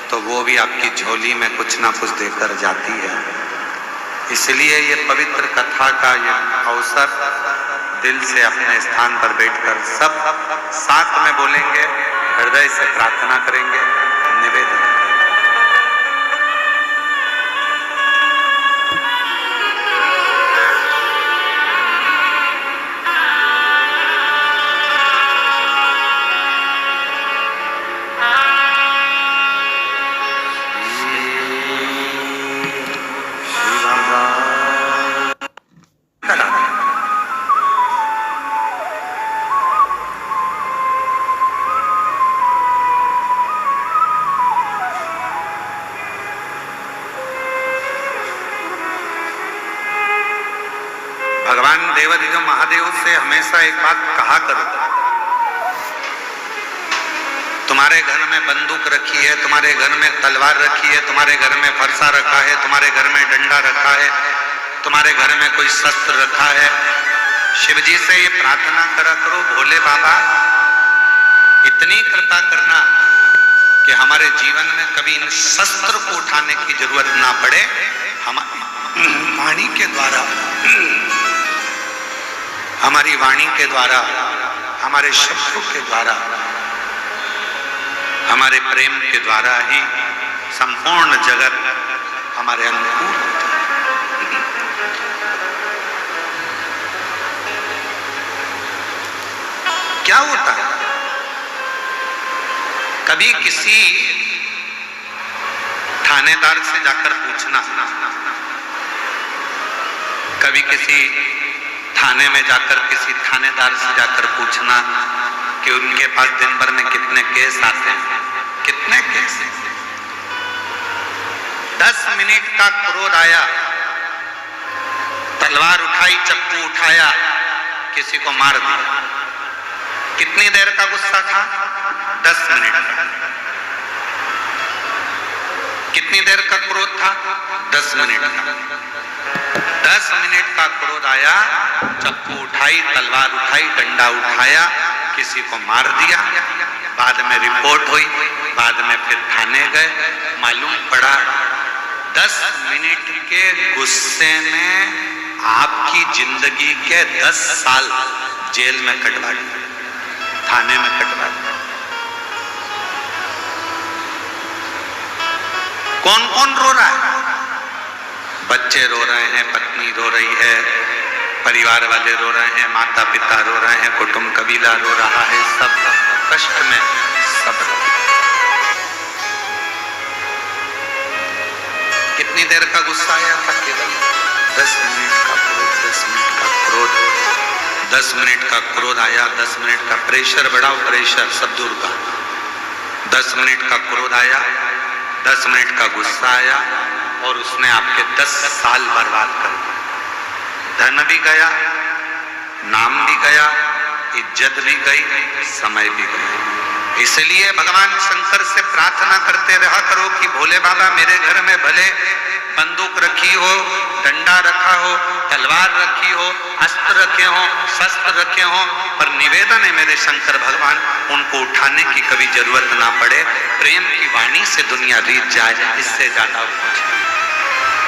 तो वो भी आपकी झोली में कुछ ना कुछ देकर जाती है। इसलिए ये पवित्र कथा का ये अवसर दिल से अपने स्थान पर बैठकर सब साथ में बोलेंगे, हृदय से प्रार्थना करेंगे, निवेदन। भगवान देवाधिदेव महादेव से हमेशा एक बात कहा करो, तुम्हारे घर में बंदूक रखी है, तुम्हारे घर में तलवार रखी है, तुम्हारे घर में फरसा रखा है, तुम्हारे घर में डंडा रखा है, तुम्हारे घर में कोई शस्त्र रखा है, शिव जी से ये प्रार्थना करा करो, भोले बाबा इतनी कृपा करना कि हमारे जीवन में कभी इन शस्त्र को उठाने की जरूरत ना पड़े। हमारी वाणी के द्वारा, हमारी वाणी के द्वारा, हमारे शब्दों के द्वारा, हमारे प्रेम के द्वारा ही संपूर्ण जगत हमारे अनुकूल होता है। क्या होता है, कभी किसी थानेदार से जाकर पूछना, कभी किसी थाने में जाकर किसी थानेदार से जाकर पूछना कि उनके पास दिन भर में कितने केस आते हैं, कितने केस। 10 मिनट का क्रोध आया, तलवार उठाई, चप्पू उठाया, किसी को मार दिया। कितनी देर का गुस्सा था? 10 मिनट का। कितनी देर का क्रोध था? 10 मिनट का। 10 मिनट का क्रोध आया, चप्पू उठाई, तलवार उठाई, डंडा उठाया, किसी को मार दिया। बाद में रिपोर्ट हुई, बाद में फिर थाने गए, मालूम पड़ा 10 मिनट के गुस्से में आपकी जिंदगी के 10 साल जेल में कटवा दिए, थाने में कटवा दिए। कौन कौन रो रहा है? बच्चे रो रहे हैं, पत्नी रो रही है, परिवार वाले रो रहे हैं, माता पिता रो रहे हैं, कुटुंब कबीला रो रहा है, सब कष्ट में सब। कितनी देर का गुस्सा आया था? केवल 10 मिनट का क्रोध, 10 मिनट का क्रोध, 10 मिनट का क्रोध आया, 10 मिनट का प्रेशर बढ़ाओ, प्रेशर सब दूर का। 10 मिनट का क्रोध आया, 10 मिनट का गुस्सा आया और उसने आपके 10 साल बर्बाद कर दिए। धन भी गया, नाम भी गया, इज्जत भी गई, समय भी गया। इसलिए भगवान शंकर से प्रार्थना करते रहा करो कि भोले बाबा मेरे घर में भले बंदूक रखी हो, डंडा रखा हो, तलवार रखी हो, अस्त्र रखे हो, शस्त्र रखे हो, पर निवेदन है मेरे शंकर भगवान उनको उठाने की कभी जरूरत ना पड़े। प्रेम की वाणी से दुनिया रीत जाए, इससे ज्यादा कुछ।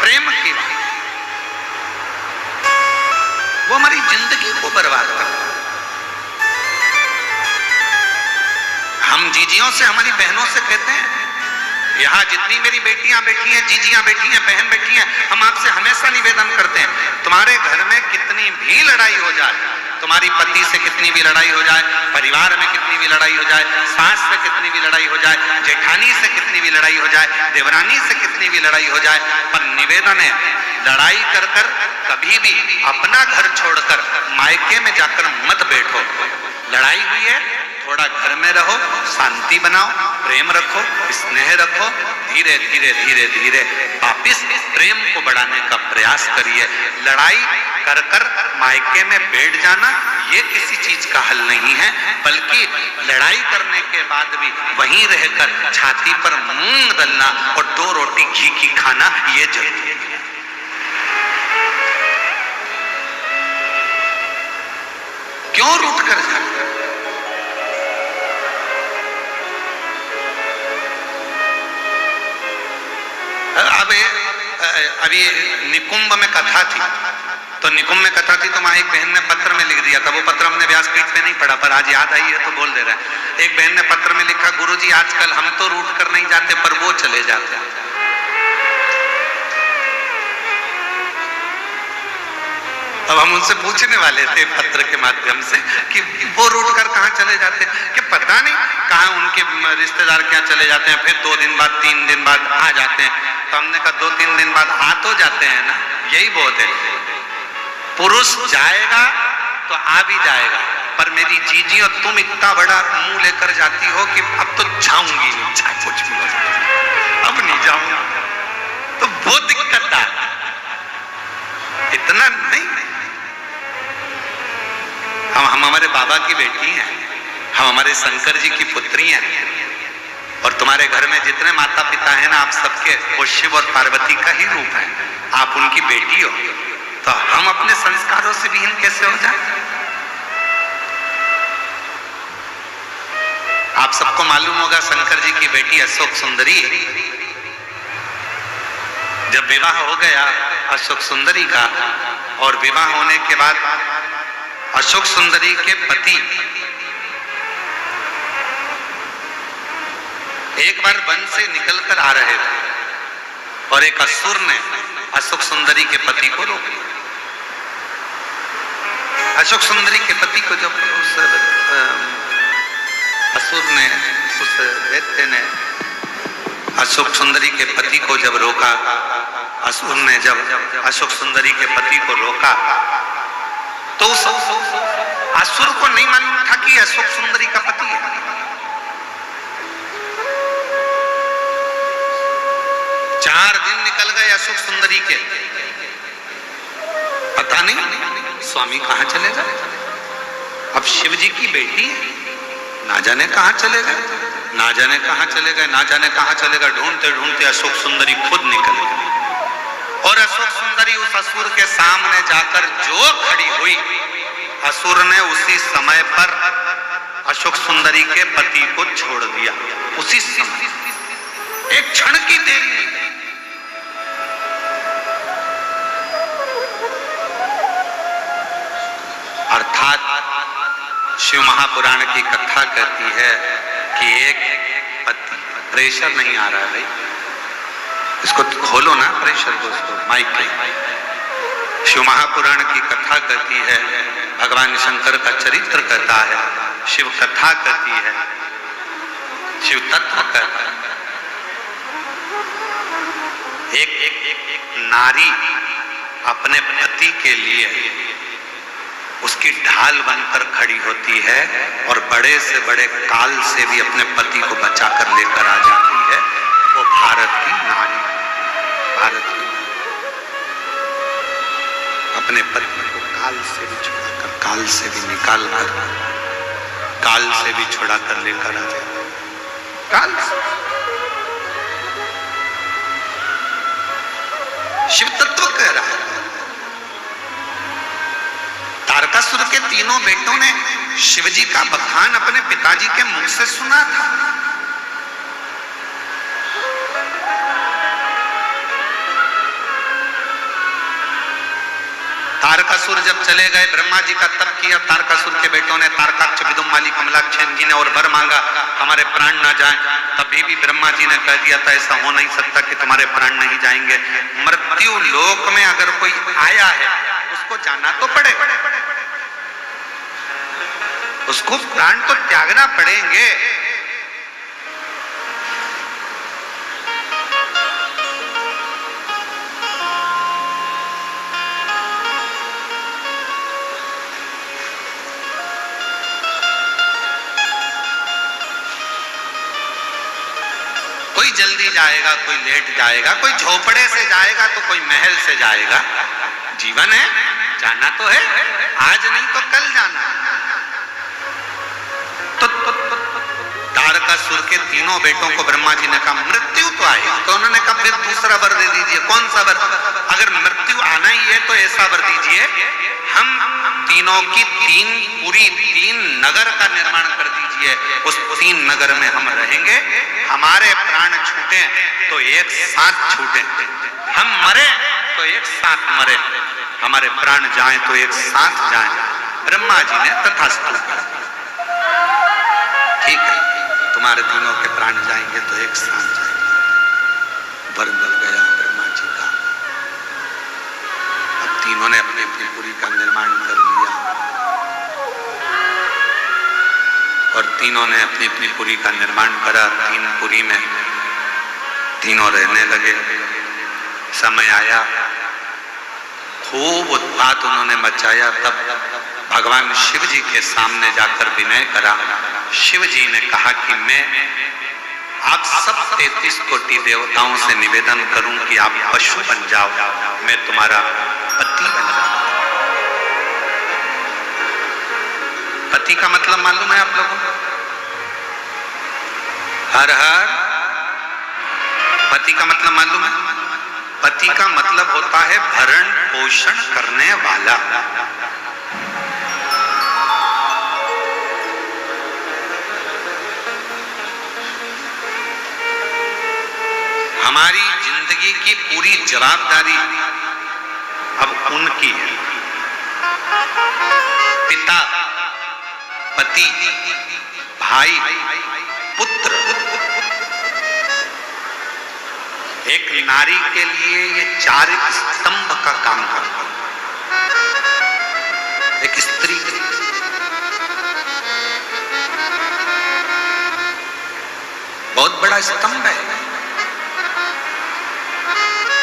प्रेम की वाणी वो हमारी जिंदगी को बर्बाद कर। हम जीजियों से, हमारी बहनों से कहते हैं, यहाँ जितनी मेरी बेटियां बैठी हैं, जीजियां बैठी हैं, बहन बैठी हैं, हम आपसे हमेशा निवेदन करते हैं, तुम्हारे घर में कितनी भी लड़ाई हो जाए, तुम्हारी पति से कितनी भी लड़ाई हो जाए, परिवार में कितनी भी लड़ाई हो जाए, सास से कितनी भी लड़ाई हो जाए, जेठानी से कितनी भी लड़ाई हो जाए, देवरानी से कितनी भी लड़ाई हो जाए, पर निवेदन है लड़ाई कर कर कभी भी अपना घर छोड़कर मायके में जाकर मत बैठो। लड़ाई हुई है, थोड़ा घर में रहो, शांति बनाओ, प्रेम रखो, स्नेह रखो, धीरे धीरे धीरे धीरे वापिस प्रेम को बढ़ाने का प्रयास करिए। लड़ाई कर कर मायके में बैठ जाना ये किसी चीज का हल नहीं है, बल्कि लड़ाई करने के बाद भी वहीं रहकर छाती पर मूंग दलना और 2 रोटी घी की खाना ये जरूरी है। क्यों रूठ कर जाते? अभी निकुंभ में कथा थी, तो निकुंभ में कथा थी तो वहां एक बहन ने पत्र में लिख दिया था, वो पत्र हमने व्यासपीठ पे नहीं पढ़ा पर आज याद आई है तो बोल दे रहा है। एक बहन ने पत्र में लिखा, गुरुजी आजकल हम तो रूठ कर नहीं जाते पर वो चले जाते हैं। अब हम उनसे पूछने वाले थे पत्र के माध्यम से कि वो रूठ कर कहाँ चले जाते हैं, कि पता नहीं कहाँ उनके रिश्तेदार क्या चले जाते हैं, फिर 2 दिन बाद 3 दिन बाद आ जाते हैं। तो हमने कहा 2-3 दिन बाद आ तो जाते हैं ना, यही बहुत है। पुरुष जाएगा तो आ भी जाएगा, पर मेरी जीजी और तुम इतना बड़ा मुंह लेकर जाती हो कि अब तो जाऊंगी नहीं, चाहे कुछ भी हो जाए, अब नहीं जाऊंगा, तो वो दिक्कत है। इतना नहीं, हम हमारे बाबा की बेटी हैं, हम हमारे शंकर जी की पुत्री हैं, और तुम्हारे घर में जितने माता पिता हैं ना, आप सबके वो शिव और पार्वती का ही रूप है, आप उनकी बेटी हो, तो हम अपने संस्कारों से विहीन कैसे हो जाए? आप सबको मालूम होगा शंकर जी की बेटी अशोक सुंदरी, जब विवाह हो गया अशोक सुंदरी का, और विवाह होने के बाद अशोक सुंदरी के पति एक बार वन से निकलकर आ रहे थे और एक असुर ने अशोक सुंदरी के पति को रोक लिया। अशोक सुंदरी के पति को जब उस असुर ने, उस दैत्य ने अशोक सुंदरी के पति को जब रोका, असुर ने जब अशोक सुंदरी के पति को रोका, तो उस असुर को नहीं मालूम था कि अशोक सुंदरी का पति है। चार दिन निकल गए अशोक सुंदरी के, पता नहीं स्वामी कहां चले गए। अब शिव जी की बेटी है, ना जाने कहां चले गए, ना जाने कहां चले गए, ना जाने कहां चले गए। ढूंढते ढूंढते अशोक सुंदरी खुद निकल गई, और अशोक सुंदरी उस असुर के सामने जाकर जो खड़ी हुई, असुर ने उसी समय पर अशोक सुंदरी के पति को छोड़ दिया। उसी समय, एक क्षण की देरी नहीं। अर्थात शिव महापुराण की कथा कहती है कि एक पति, प्रेशर नहीं आ रहा है भाई, इसको खोलो ना प्रेशर को, उसको माइक पे। शिव महापुराण की कथा कहती है, भगवान शंकर का चरित्र कहता है, शिव कथा कहती है, शिव तत्व कहता है। एक नारी अपने पति के लिए उसकी ढाल बनकर खड़ी होती है, और बड़े से बड़े काल से भी अपने पति को बचाकर लेकर आ जाती है। वो भारत की नारी, भारत की अपने पति को काल से भी छुड़ाकर, काल से भी निकाल कर, काल से भी छुड़ाकर लेकर आ जाती है। काल से शिव तत्व कह रहा है। तारकासुर के तीनों बेटों ने शिवजी का बखान अपने पिताजी के मुख से सुना था। तारकासुर जब चले गए, ब्रह्मा जी का तप किया, तारकासुर के बेटों ने तारकाक्ष विदुमाली कमलाक्षेन जी ने और वर मांगा हमारे प्राण ना जाएं, तभी भी ब्रह्मा जी ने कह दिया था ऐसा हो नहीं सकता कि तुम्हारे प्राण नहीं जाएंगे। मृत्यु लोक में अगर कोई आया है उसको जाना तो पड़ेगा, उसको प्राण तो त्यागना पड़ेंगे। कोई जल्दी जाएगा, कोई लेट जाएगा, कोई झोपड़े से जाएगा तो कोई महल से जाएगा। जीवन है, जाना तो है, आज नहीं तो कल जाना। तो तारकासुर के तीनों बेटों को ब्रह्मा जी ने कहा मृत्यु तो आई, तो उन्होंने कहा फिर दूसरा वर दे दीजिए। कौन सा वर? अगर मृत्यु आना ही है तो ऐसा वर दीजिए, हम तीनों की तीन नगर का निर्माण कर दीजिए, उस 3 नगर में हम रहेंगे, हमारे प्राण छूटे तो तो एक साथ छूटे, हम मरे तो एक साथ मरे, हमारे प्राण जाएं तो एक साथ जाएं। ब्रह्मा जी ने तथास्तु कहा, ठीक है, तुम्हारे तीनों के प्राण जाएंगे तो एक साथ जाएंगे। वर मिल गया ब्रह्मा जी का। अब तीनों ने अपनी अपनी पुरी का निर्माण कर लिया और तीनों ने अपनी अपनी पुरी का निर्माण करा। तीन पुरी में तीनों रहने लगे। समय आया, खूब उत्पात उन्होंने मचाया। तब भगवान शिव जी के सामने जाकर विनय करा। शिव जी ने कहा कि मैं आप सब 33 कोटि देवताओं से निवेदन करूं कि आप पशु बन जाओ, मैं तुम्हारा पति बन जाऊं। पति का मतलब मालूम है आप लोगों को? हर हर। पति का मतलब मालूम है? पति का मतलब होता है भरण पोषण करने वाला। हमारी जिंदगी की पूरी जवाबदारी अब उनकी है। पिता, पति, भाई, पुत्र। एक नारी के लिए ये चार स्तंभ का काम करता है। एक स्त्री बहुत बड़ा स्तंभ है,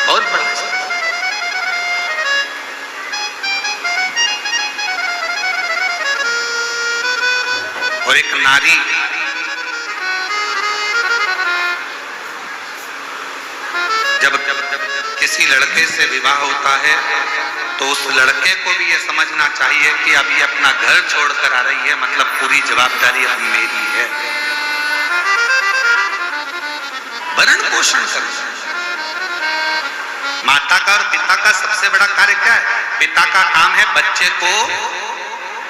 बहुत बड़ा स्तंभ। और एक नारी जब किसी लड़के से विवाह होता है तो उस लड़के को भी ये समझना चाहिए कि अब ये अपना घर छोड़कर आ रही है, मतलब पूरी जवाबदारी अब मेरी है। भरण पोषण करना। माता का और पिता का सबसे बड़ा कार्य क्या है? पिता का काम है बच्चे को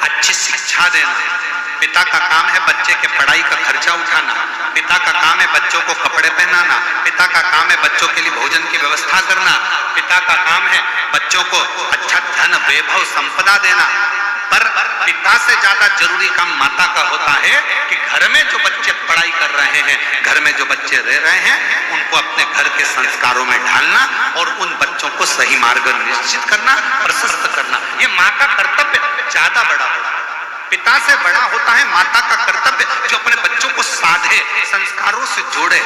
अच्छी शिक्षा देना, पिता का काम है बच्चे के पढ़ाई का खर्चा उठाना, पिता का काम है बच्चों को कपड़े पहनाना, पिता का काम है बच्चों के लिए भोजन की व्यवस्था करना, पिता का काम है बच्चों को अच्छा धन वैभव संपदा देना। पर पिता से ज्यादा जरूरी काम माता का होता है कि घर में जो बच्चे पढ़ाई कर रहे हैं, घर में जो बच्चे रह रहे हैं, उनको अपने घर के संस्कारों में ढालना और उन बच्चों को सही मार्ग निश्चित करना, प्रशस्त करना। ये माँ का कर्तव्य ज्यादा बड़ा होता है। पिता से बड़ा होता है माता का कर्तव्य, जो अपने बच्चों को साधे, संस्कारों से जोड़े।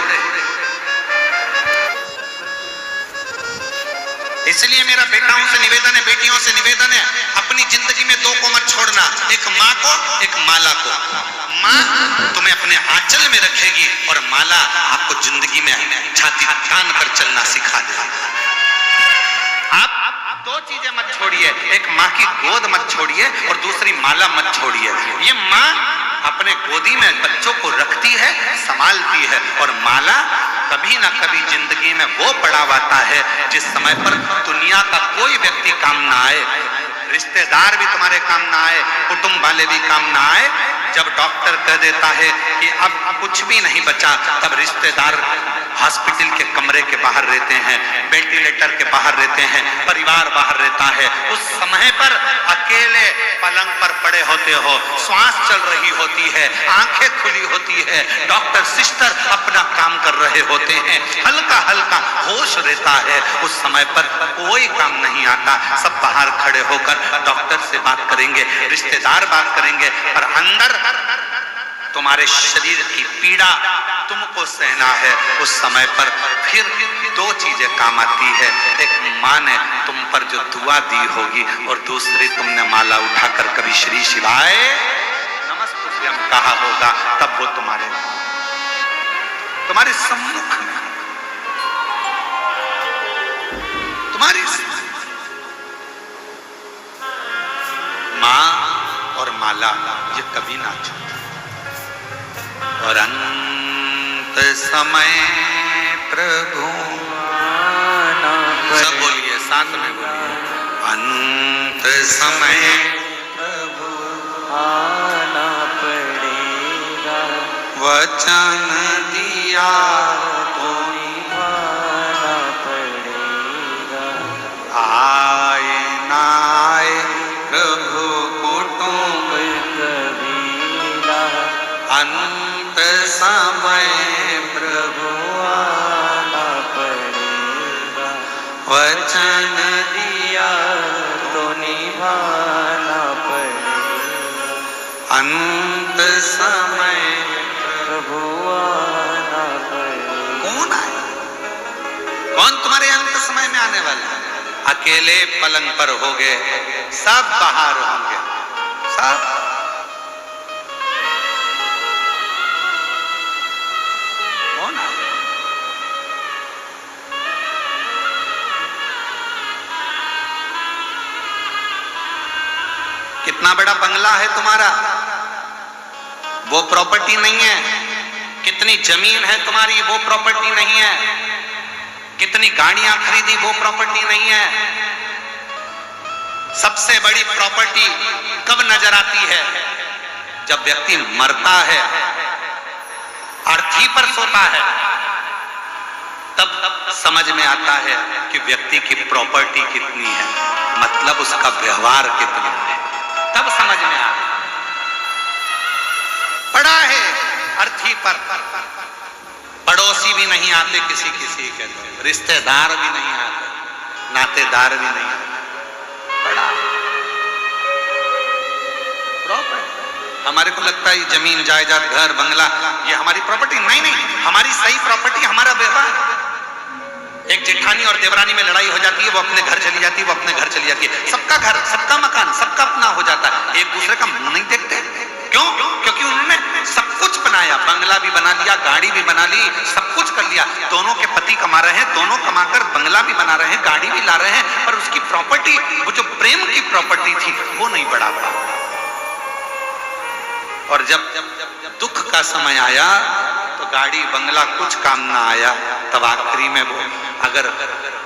इसलिए मेरा बेटाओं से निवेदन है, बेटियों से निवेदन है, अपनी जिंदगी में दो को मत छोड़ना, एक माँ को, एक माला को। माँ तुम्हें अपने आंचल में रखेगी और माला आपको जिंदगी में छाती तान कर चलना सिखा देगी। आप दो चीजें मत छोड़िए, एक माँ की गोद मत छोड़िए और दूसरी माला मत छोड़िए। ये माँ अपने गोदी में बच्चों को रखती है, संभालती है, और माला कभी ना कभी जिंदगी में वो पड़ाव आता है जिस समय पर दुनिया का कोई व्यक्ति काम ना आए, रिश्तेदार भी तुम्हारे काम ना आए, कुटुंब वाले भी काम ना आए। जब डॉक्टर कह देता है कि अब कुछ भी नहीं बचा, तब रिश्तेदार हॉस्पिटल के कमरे के बाहर रहते हैं, वेंटिलेटर के बाहर रहते हैं, परिवार बाहर रहता है। उस समय पर अकेले पलंग पर पड़े होते हो, श्वास चल रही होती है, आंखें खुली होती है, डॉक्टर सिस्टर अपना काम कर रहे होते हैं, हल्का हल्का होश रहता है। उस समय पर कोई काम नहीं आता, सब बाहर खड़े होकर डॉक्टर से बात करेंगे, रिश्तेदार बात करेंगे, पर अंदर तुम्हारे शरीर की पीड़ा तुमको सहना है। उस समय पर फिर दो चीजें काम आती है, एक माँ ने तुम पर जो दुआ दी होगी और दूसरी तुमने माला उठाकर कभी श्री शिवाय नमस्तुभ्यं कहा होगा, तब वो तुम्हारे सम्मुख में, तुम्हारी माँ और माला ये कभी ना छोड़े। और अंत समय प्रभु, सब बोलिए, साथ में बोलिए, अंत समय प्रभु आना पड़ेगा, वचन दिया तो निभा वचन दिया तो निभाना पड़ेगा, अंत समय प्रभु आना पड़ेगा। कौन आए? कौन तुम्हारे अंत समय में आने वाला है? अकेले पलंग पर होगे, सब बाहर होंगे, सब। कौन आए? कितना बड़ा बंगला है तुम्हारा, वो प्रॉपर्टी नहीं है। कितनी जमीन है तुम्हारी, वो प्रॉपर्टी नहीं है। कितनी गाड़ियां खरीदी, वो प्रॉपर्टी नहीं है। सबसे बड़ी प्रॉपर्टी कब नजर आती है? जब व्यक्ति मरता है, अर्थी पर सोता है, तब समझ में आता है कि व्यक्ति की प्रॉपर्टी कितनी है, मतलब उसका व्यवहार कितना है, तब समझ में आता है। पड़ा है अर्थी पर, पड़ोसी भी नहीं आते किसी किसी के, रिश्तेदार भी नहीं आते, नातेदार भी नहीं आते, पड़ा प्रॉपर्टी। हमारे को लगता है जमीन जायदाद घर बंगला ये हमारी प्रॉपर्टी, नहीं नहीं, हमारी सही प्रॉपर्टी हमारा व्यवहार। एक जेठानी और देवरानी में लड़ाई हो जाती है, वो अपने घर चली जाती है, वो अपने घर चली जाती है, सबका घर, सबका मकान, सबका अपना हो जाता है, एक दूसरे का मुंह नहीं देखते। क्यों? क्योंकि उन्होंने सब कुछ बनाया, बंगला भी बना लिया, गाड़ी भी बना ली, सब कुछ कर लिया। दोनों के पति कमा रहे हैं, दोनों कमाकर बंगला भी बना रहे हैं, गाड़ी भी ला रहे हैं, पर उसकी प्रॉपर्टी, वो जो प्रेम की प्रॉपर्टी थी, वो नहीं बढ़ा। और जब दुख का समय आया तो गाड़ी बंगला कुछ काम ना आया, तब आखिरी में वो अगर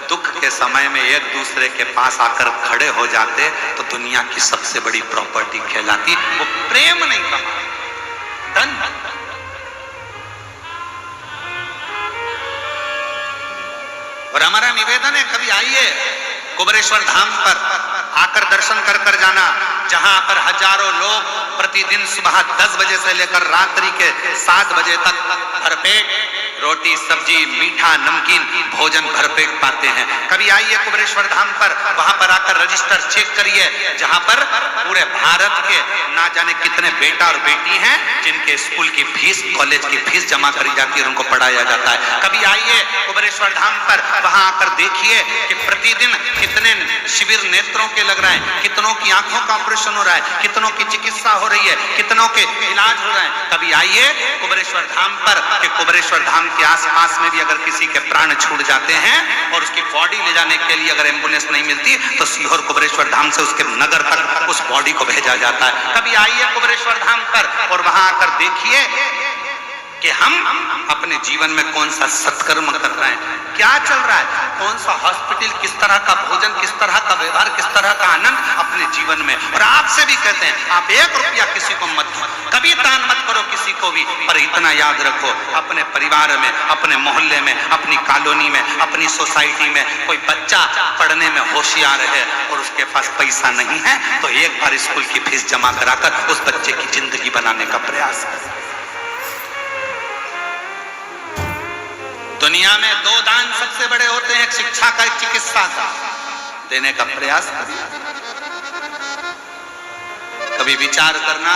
दुख के समय में एक दूसरे के पास आकर खड़े हो जाते तो दुनिया की सबसे बड़ी प्रॉपर्टी कहलाती। वो प्रेम नहीं कमा, धन। और हमारा निवेदन है, कभी आइए कुबेरेश्वर धाम पर आकर दर्शन कर जाना, जहां पर हजारों लोग प्रतिदिन सुबह 10 बजे से लेकर रात्रि के 7 बजे तक भरपेट रोटी सब्जी मीठा नमकीन भोजन भरपेट पाते हैं। कभी आइए कुबेरेश्वर धाम पर, वहां पर आकर रजिस्टर चेक करिए, जहां पर पूरे भारत के ना जाने कितने बेटा और बेटी हैं जिनके स्कूल की फीस, कॉलेज की फीस जमा करी जाती है और उनको पढ़ाया जाता है। कभी आइए कुबेरेश्वर धाम पर, वहां आकर देखिए कि प्रतिदिन कितने शिविर नेत्रों के लग रहे हैं, कितनों की आंखों का ऑपरेशन हो रहा है, कितनों की चिकित्सा हो रही है, कितनों के इलाज हो रहे हैं। कभी आइए कुबेरेश्वर धाम पर कि कुबेरेश्वर धाम के आसपास में भी अगर किसी के प्राण छूट जाते हैं और उसकी बॉडी ले जाने के लिए अगर एम्बुलेंस नहीं मिलती तो सीहोर कुबेरेश्वर धाम से उसके नगर तक उस बॉडी को भेजा जाता है। कभी आइए कुबेरेश्वर धाम पर और वहां आकर देखिए कि हम अपने जीवन में कौन सा सत्कर्म कर रहे हैं, क्या चल रहा है, कौन सा हॉस्पिटल, किस तरह का भोजन, किस तरह का व्यवहार, किस तरह का आनंद अपने जीवन में। और आपसे भी कहते हैं आप 1 रुपया किसी को मत दो, कभी दान मत करो किसी को भी, पर इतना याद रखो अपने परिवार में, अपने मोहल्ले में, अपनी कॉलोनी में, अपनी सोसाइटी में कोई बच्चा पढ़ने में होशियार है और उसके पास पैसा नहीं है तो एक बार स्कूल की फीस जमा कराकर उस बच्चे की जिंदगी बनाने का प्रयास करें। दुनिया में 2 दान सबसे बड़े होते हैं, एक शिक्षा का, एक चिकित्सा का, देने का प्रयास करिए। कभी विचार करना,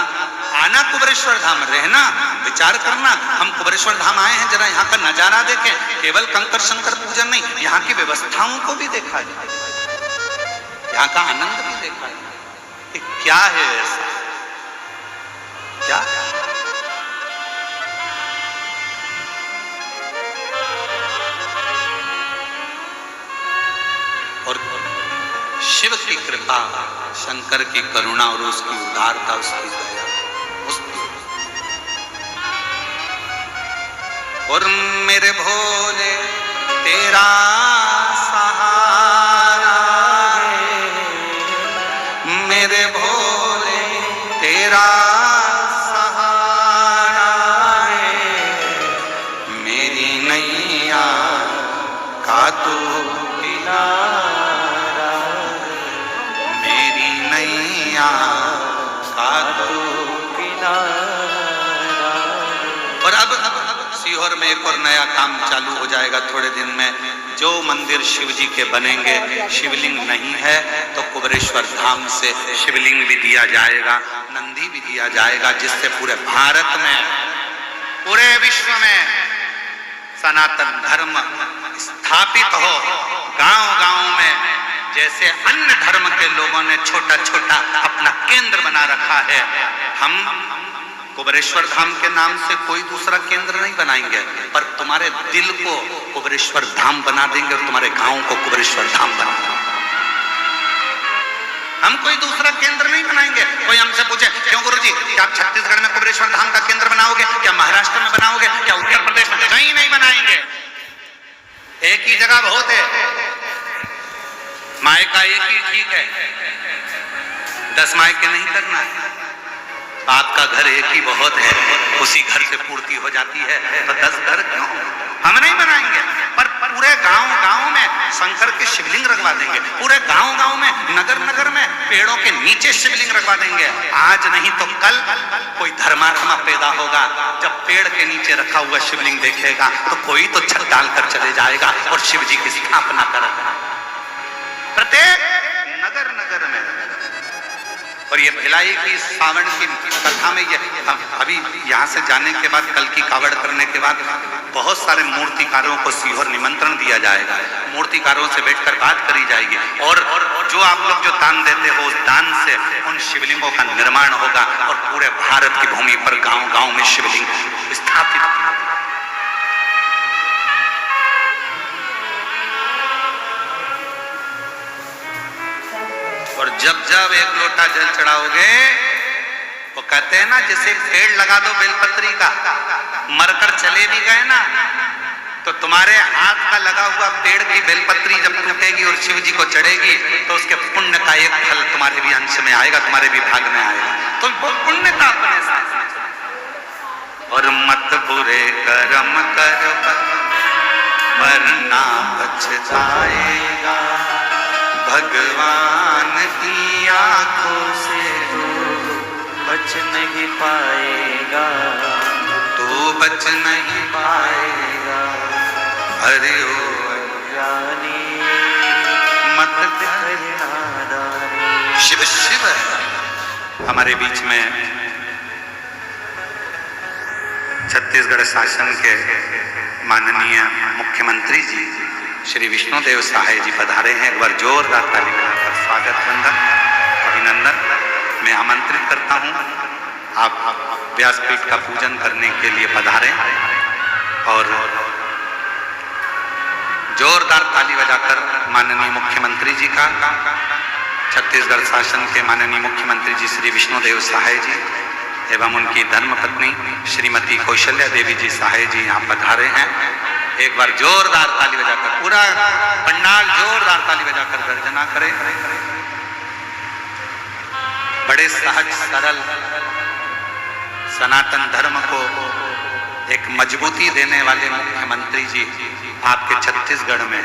आना कुबेरेश्वर धाम, रहना, विचार करना। हम कुबेरेश्वर धाम आए हैं, जरा यहाँ का नजारा देखें, केवल कंकर शंकर पूजन नहीं, यहाँ की व्यवस्थाओं को भी देखा जाए, यहाँ का आनंद भी देखा जाए कि क्या है ऐसा, क्या है? और शिव की कृपा, शंकर की करुणा और उसकी उदारता, उसकी दया, उसकी। और मेरे भोले तेरा सहारा है, मेरे भोले तेरा सहारा है, मेरी नैया का तू किनारा, और अब सीहोर में एक और नया काम चालू हो जाएगा थोड़े दिन में। जो मंदिर मंदिर शिव जी के बनेंगे। शिवलिंग नहीं है तो कुबेरेश्वर धाम से शिवलिंग भी दिया जाएगा, नंदी भी दिया जाएगा, जिससे पूरे भारत में, पूरे विश्व में सनातन धर्म स्थापित हो। गांव-गांव में जैसे अन्य धर्म के लोगों ने छोटा छोटा अपना केंद्र बना रखा है, हम कुबेरेश्वर धाम के नाम से कोई दूसरा केंद्र नहीं बनाएंगे, पर तुम्हारे दिल को कुबेरेश्वर धाम बना देंगे और तुम्हारे गांव को कुबेरेश्वर धाम बना देंगे। हम कोई दूसरा केंद्र नहीं बनाएंगे। कोई हमसे पूछे, क्यों गुरुजी, क्या आप छत्तीसगढ़ में कुबेरेश्वर धाम का केंद्र बनाओगे, क्या महाराष्ट्र में बनाओगे, क्या उत्तर प्रदेश में? कहीं नहीं बनाएंगे। एक ही जगह बहुत है, मायका एक ही ठीक है, 10 मायके नहीं करना है। आपका घर एक ही बहुत है, उसी घर से पूर्ति हो जाती है, तो 10 घर क्यों? हम नहीं बनाएंगे, पर पूरे गांव-गांव में शंकर के शिवलिंग रखवा देंगे। पूरे गांव-गांव में, नगर-नगर में पेड़ों के नीचे शिवलिंग रखवा देंगे। आज नहीं तो कल कोई धर्मात्मा पैदा होगा, जब पेड़ के नीचे रखा हुआ शिवलिंग देखेगा तो कोई तो छत डालकर चले जाएगा और शिव जी की स्थापना करेगा प्रत्येक नगर-नगर में। और ये भिलाई की सावन की कथा में ये अभी यहाँ से जाने के बाद, कल की कावड़ करने के बाद बहुत सारे मूर्तिकारों को सीहोर निमंत्रण दिया जाएगा। मूर्तिकारों से बैठकर बात करी जाएगी और जो आप लोग जो दान देते हो, उस दान से उन शिवलिंगों का निर्माण होगा और पूरे भारत की भूमि पर गांव-गांव में शिवलिंग स्थापित। और जब जब एक लोटा जल चढ़ाओगे, वो कहते हैं ना, जैसे पेड़ लगा दो बेलपत्री का, मरकर चले भी गए ना, तो तुम्हारे हाथ का लगा हुआ पेड़ की बेलपत्री जब टूटेगी और शिव जी को चढ़ेगी तो उसके पुण्य का एक फल तुम्हारे भी अंश में आएगा, तुम्हारे भी भाग में आएगा। तो वो पुण्य का अपने साथ। और मत बुरे कर्म कर वरना पछताएगा, भगवान की आंखों से बच नहीं पाएगा, तू बच नहीं पाएगा। अरे ओ जानी मत नादानी। शिव शिव। हमारे बीच में छत्तीसगढ़ शासन के माननीय मुख्यमंत्री जी श्री विष्णुदेव साहे जी पधारे हैं। एक बार जोरदार ताली बजाकर स्वागत, वंदन, अभिनंदन मैं आमंत्रित करता हूं। आप व्यासपीठ का पूजन करने के लिए पधारें और जोरदार ताली बजाकर माननीय मुख्यमंत्री जी का, छत्तीसगढ़ शासन के माननीय मुख्यमंत्री जी श्री विष्णुदेव साहे जी एवं उनकी धर्मपत्नी श्रीमती कौशल्या देवी जी साहे जी यहाँ पधारे हैं। एक बार जोरदार ताली बजाकर, पूरा पंडाल जोरदार ताली बजाकर गर्जना करे। बड़े सहज सरल सनातन धर्म को एक मजबूती देने वाले मुख्यमंत्री जी आपके छत्तीसगढ़ में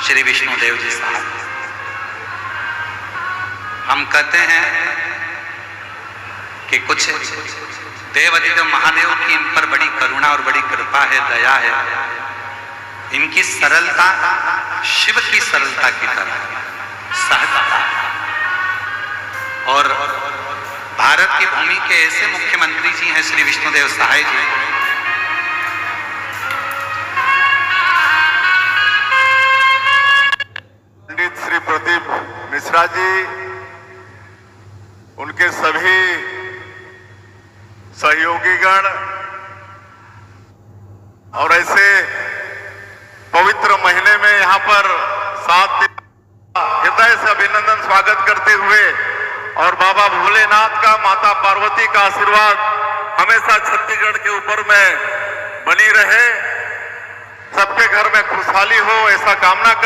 श्री विष्णुदेव जी साहब। हम कहते हैं कि कुछ देवाधिदेव महादेव की इन पर बड़ी करुणा और बड़ी कृपा है, दया है। इनकी सरलता शिव की सरलता की तरह सहजता। और भारत की भूमि के ऐसे मुख्यमंत्री जी हैं श्री विष्णुदेव साहे जी, पंडित श्री प्रदीप मिश्रा जी, उनके सभी सहयोगीगण और ऐसे पवित्र महीने में यहाँ पर 7 दिन हृदय से अभिनंदन स्वागत करते हुए और बाबा भोलेनाथ का, माता पार्वती का आशीर्वाद हमेशा छत्तीसगढ़ के ऊपर में बनी रहे, सबके घर में खुशहाली हो ऐसा कामना कर